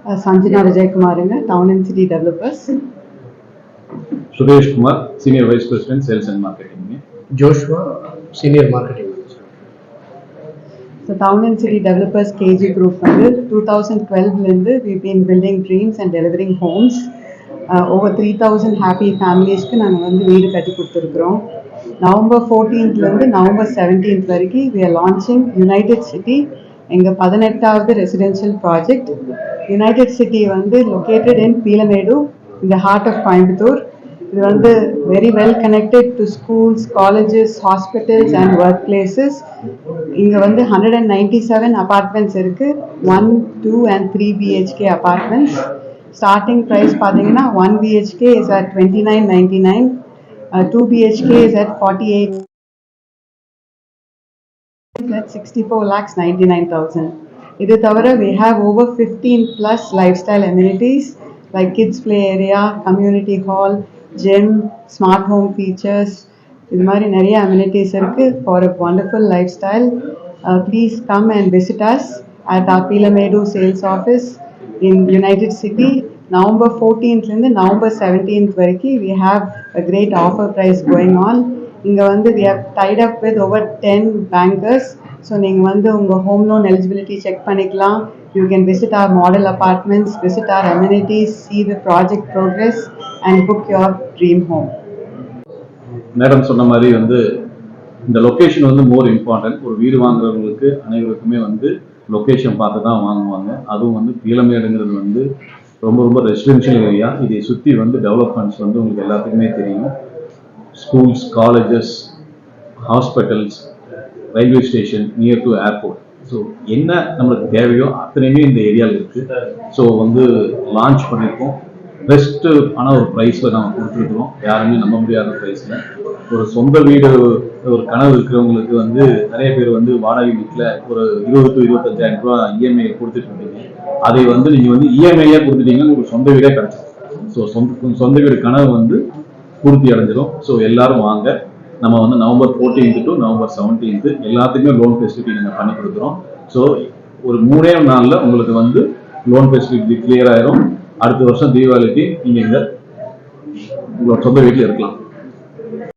Sanjana Vijay Kumaringa, Town and City Developers. Suresh Kumar, Senior Vice President, Sales and Marketing. Joshua, Senior Marketing Manager. So Town and City Developers KG Group வந்து 2012 we've been building dreams and delivering homes. Over 3,000 happy familiesக்கு நாங்கள் வந்து வீடு கட்டி கொடுத்துருக்குறோம். November 14th November 17th வரைக்கும் we are launching United City, எங்கள் 18வது residential project. United City வந்து located in Peelamedu, in the heart of Coimbatore. இது வந்து very well connected to schools, colleges, hospitals and workplaces. இங்கே வந்து 197 apartments இருக்கு, 1, 2 and 3 BHK apartments. Starting price பார்த்தீங்கன்னா 1 BHK is at 2999, 2 BHK is at 48, at 64,99,000. இது தவிர we have over 15 plus lifestyle amenities like kids play area, community hall, gym, smart home features. இது மாதிரி நிறைய amenities இருக்கு for a wonderful lifestyle. Please come and visit us at our Peelamedu sales office in United City. November 14th November 17th வரைக்கும் we have a great offer price going on. இங்கே வந்து we have tied up with over 10 bankers. So நீங்கள் வந்து உங்கள் home loan eligibility check பண்ணிக்கலாம். You can visit our model apartments, visit our amenities, see the project progress and book your dream home. Madam சொன்ன மாதிரி வந்து இந்த location வந்து more important. ஒரு வீடு வாங்குறவங்களுக்கு அனைவருக்குமே வந்து லொக்கேஷன் பார்த்து தான் வாங்குவாங்க. அதுவும் வந்து பீலமேடுங்கிறது வந்து ரொம்ப ரொம்ப ரெசிடென்ஷியல் ஏரியா. இதை சுற்றி வந்து டெவலப்மெண்ட்ஸ் வந்து உங்களுக்கு எல்லாத்துக்குமே தெரியும். Schools, colleges, hospitals, railway station, near to airport. So என்ன நம்மளுக்கு தேவையோ அத்தனையுமே இந்த ஏரியாவில் இருக்குது. ஸோ வந்து லான்ச் பண்ணியிருக்கோம். பெஸ்ட்டு ஆன ஒரு ப்ரைஸில் நம்ம கொடுத்துருக்குறோம். யாருமே நம்ப முடியாத ப்ரைஸில். ஒரு சொந்த வீடு ஒரு கனவு இருக்கிறவங்களுக்கு வந்து நிறைய பேர் வந்து வாடகை வீட்டில் ஒரு 20 to 25,000 ரூபா இஎம்ஐ கொடுத்துட்டு இருக்கீங்க. அதை வந்து நீங்கள் வந்து இஎம்ஐயாக கொடுத்துட்டீங்கன்னா உங்களுக்கு சொந்த வீடே கிடச்சிடும். ஸோ சொந்த வீடு கனவு வந்து பூர்த்தி அடைஞ்சிடும். ஸோ எல்லாரும் வாங்க. நம்ம வந்து November 14th to November 17th எல்லாத்துக்குமே லோன் ஃபெசிலிட்டி நாங்கள் பண்ணி கொடுக்குறோம். ஸோ ஒரு 3 நாளில் உங்களுக்கு வந்து லோன் ஃபெசிலிட்டி கிளியர் ஆயிரும். அடுத்த வருஷம் தீபாவளிக்கு நீங்கள் இங்கே உங்களோட சொந்த வீட்டில் இருக்கலாம்.